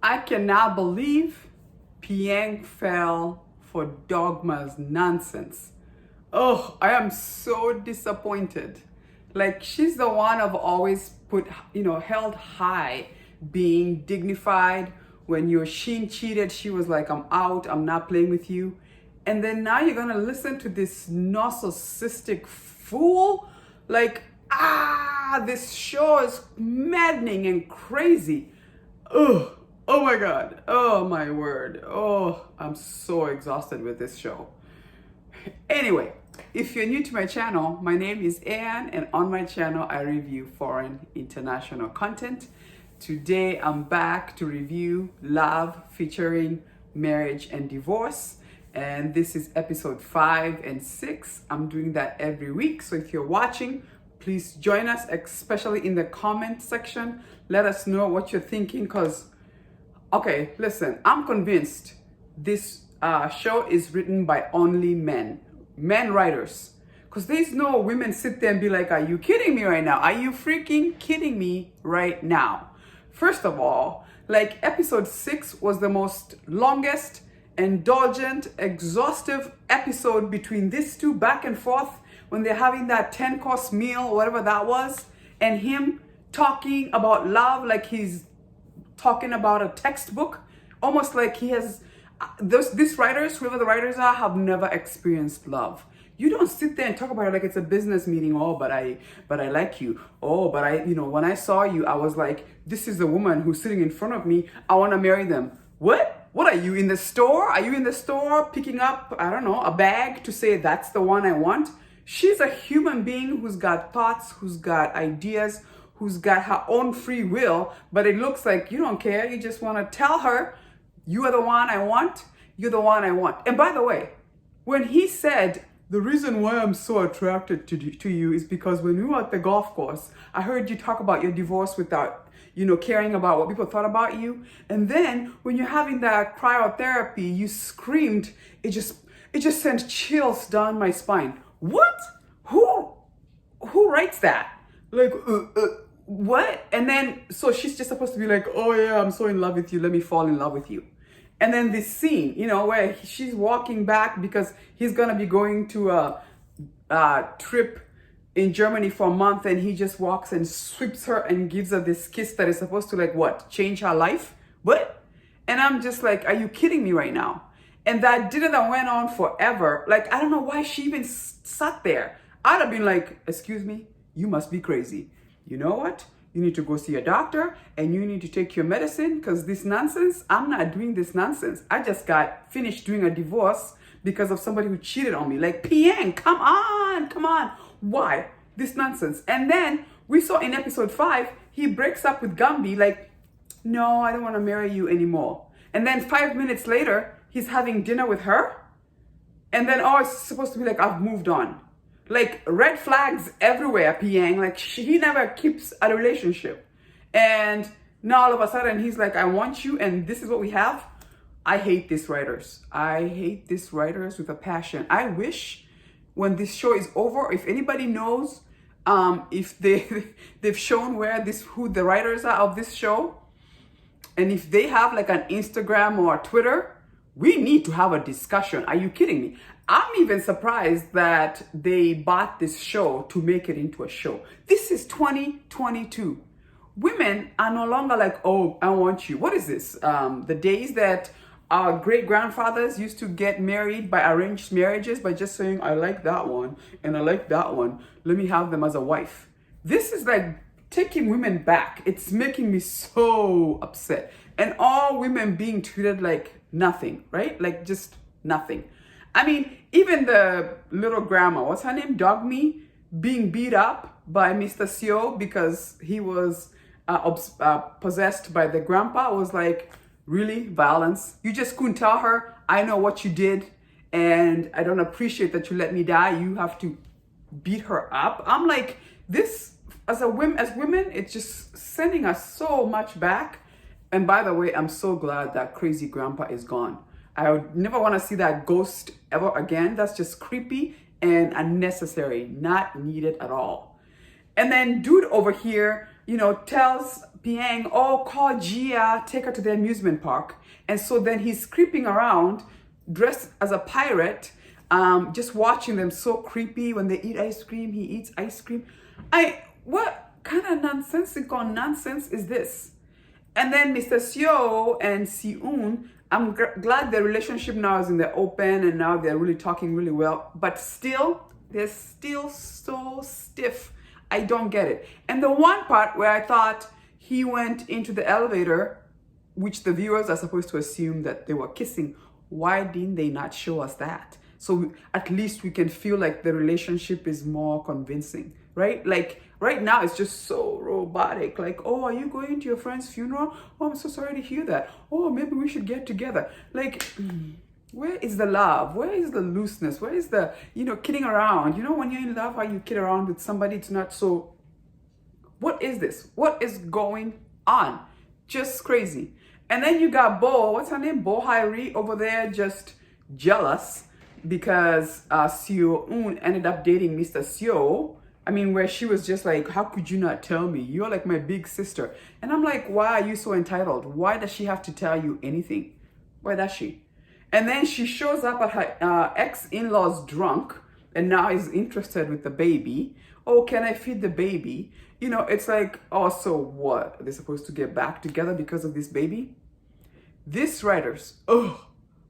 I cannot believe Piang fell for Dogma's nonsense. Oh, I am so disappointed. Like, she's the one I've always held high, being dignified. When your Sheen cheated, she was like, I'm out, I'm not playing with you. And then now you're gonna listen to this narcissistic fool? Like, this show is maddening and crazy. Ugh. Oh my God. Oh my word. Oh, I'm so exhausted with this show. Anyway, if you're new to my channel, my name is Anne, and on my channel, I review foreign international content. Today, I'm back to review Love featuring Marriage and Divorce. And this is episode 5 and 6. I'm doing that every week. So if you're watching, please join us, especially in the comment section. Let us know what you're thinking, because okay, listen, I'm convinced this show is written by only men writers. Because there's no women sit there and be like, are you kidding me right now? Are you freaking kidding me right now? First of all, like, episode 6 was the most longest, indulgent, exhaustive episode between these two back and forth when they're having that 10-course meal, whatever that was, and him talking about love like he's talking about a textbook, almost like he has these writers, whoever the writers are, have never experienced love. You don't sit there and talk about it like it's a business meeting. Oh, but I like you. Oh, but when I saw you, I was like, this is a woman who's sitting in front of me. I want to marry them. What are you in the store? Are you in the store picking up, I don't know, a bag to say that's the one I want? She's a human being who's got thoughts, who's got ideas, who's got her own free will, but it looks like you don't care. You just want to tell her, you are the one I want. You're the one I want. And by the way, when he said, the reason why I'm so attracted to you is because when we were at the golf course, I heard you talk about your divorce without, caring about what people thought about you. And then when you're having that cryotherapy, you screamed. It just sent chills down my spine. What? Who writes that? Like, what? And then, so she's just supposed to be like, oh yeah, I'm so in love with you. Let me fall in love with you. And then this scene, where she's walking back because he's going to be going to a trip in Germany for a month, and he just walks and sweeps her and gives her this kiss that is supposed to, like, what? Change her life? What? And I'm just like, are you kidding me right now? And that dinner that went on forever, like, I don't know why she even sat there. I'd have been like, excuse me, you must be crazy. You know what? You need to go see a doctor and you need to take your medicine, because this nonsense, I'm not doing this nonsense. I just got finished doing a divorce because of somebody who cheated on me. Like, Piang, come on. Why? This nonsense. And then we saw in episode 5, he breaks up with Gambi, like, no, I don't want to marry you anymore. And then 5 minutes later, he's having dinner with her. And then, oh, it's supposed to be like, I've moved on. Like, red flags everywhere, Piang. Like, he never keeps a relationship. And now all of a sudden he's like, I want you, and this is what we have. I hate these writers. I hate these writers with a passion. I wish when this show is over, if anybody knows, if they've shown who the writers are of this show, and if they have like an Instagram or a Twitter, we need to have a discussion. Are you kidding me? I'm even surprised that they bought this show to make it into a show. This is 2022. Women are no longer like, oh, I want you. What is this? The days that our great-grandfathers used to get married by arranged marriages by just saying, I like that one and I like that one. Let me have them as a wife. This is like taking women back. It's making me so upset. And all women being treated like nothing, right? Like just nothing. I mean, even the little grandma, what's her name? Dogme, being beat up by Mr. Seo because he was possessed by the grandpa, was like, really? Violence? You just couldn't tell her, I know what you did and I don't appreciate that you let me die. You have to beat her up. I'm like, this, as women, it's just sending us so much back. And by the way, I'm so glad that crazy grandpa is gone. I would never want to see that ghost ever again. That's just creepy and unnecessary, not needed at all. And then dude over here, tells Piang, oh, call Gia, take her to the amusement park. And so then he's creeping around, dressed as a pirate, just watching them, so creepy. When they eat ice cream, he eats ice cream. What kind of nonsensical nonsense is this? And then Mr. Seo and Si-eun, I'm glad their relationship now is in the open and now they're really talking really well. But still, they're still so stiff. I don't get it. And the one part where I thought he went into the elevator, which the viewers are supposed to assume that they were kissing, why didn't they not show us that? So at least we can feel like the relationship is more convincing, right? Like right now it's just so robotic. Like, oh, are you going to your friend's funeral? Oh, I'm so sorry to hear that. Oh, maybe we should get together. Like, where is the love? Where is the looseness? Where is the, kidding around? When you're in love, how you kid around with somebody, it's not so. What is this? What is going on? Just crazy. And then you got Bo, what's her name? Bo Hairi over there, just jealous because Seo-eun ended up dating Mr. Seo. I mean, where she was just like, how could you not tell me? You're like my big sister. And I'm like, why are you so entitled? Why does she have to tell you anything? Why does she? And then she shows up at her ex-in-laws drunk and now is interested with the baby. Oh, can I feed the baby? It's like, oh, so what? Are they supposed to get back together because of this baby? These writers,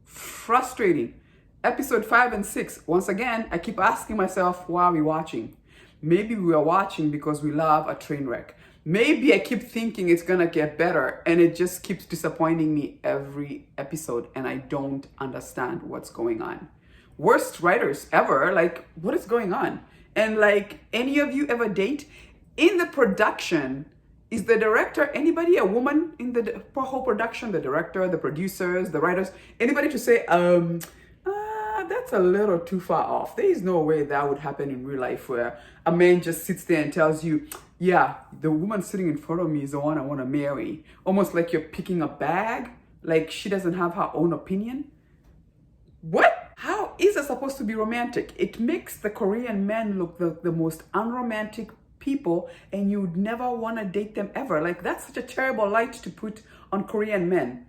frustrating. Episode 5 and 6, once again, I keep asking myself, why are we watching? Maybe we are watching because we love a train wreck. Maybe I keep thinking it's gonna get better and it just keeps disappointing me every episode and I don't understand what's going on. Worst writers ever, like what is going on? And like, any of you ever date? In the production, is the director, anybody, a woman in the whole production, the director, the producers, the writers, anybody to say, that's a little too far off. There is no way that would happen in real life where a man just sits there and tells you, yeah, the woman sitting in front of me is the one I want to marry. Almost like you're picking a bag, like she doesn't have her own opinion. What? How is it supposed to be romantic? It makes the Korean men look the most unromantic people and you would never want to date them ever. Like that's such a terrible light to put on Korean men.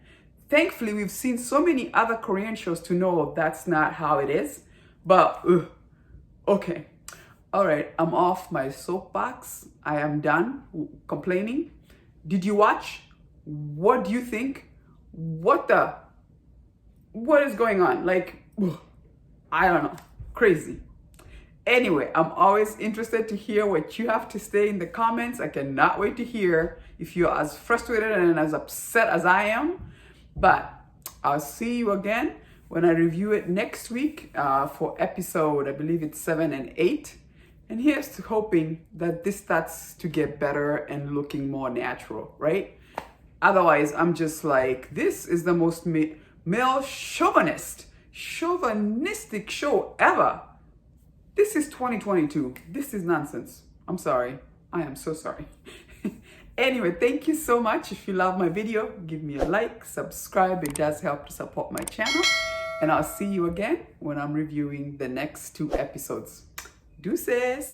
Thankfully, we've seen so many other Korean shows to know that's not how it is. But, okay. All right, I'm off my soapbox. I am done complaining. Did you watch? What do you think? What is going on? Like, I don't know. Crazy. Anyway, I'm always interested to hear what you have to say in the comments. I cannot wait to hear if you're as frustrated and as upset as I am. But I'll see you again when I review it next week for episode, I believe it's 7 and 8. And here's to hoping that this starts to get better and looking more natural, right? Otherwise, I'm just like, this is the most male chauvinistic show ever. This is 2022. This is nonsense. I'm sorry. I am so sorry. Anyway, thank you so much. If you love my video, give me a like, subscribe. It does help to support my channel. And I'll see you again when I'm reviewing the next 2 episodes. Deuces.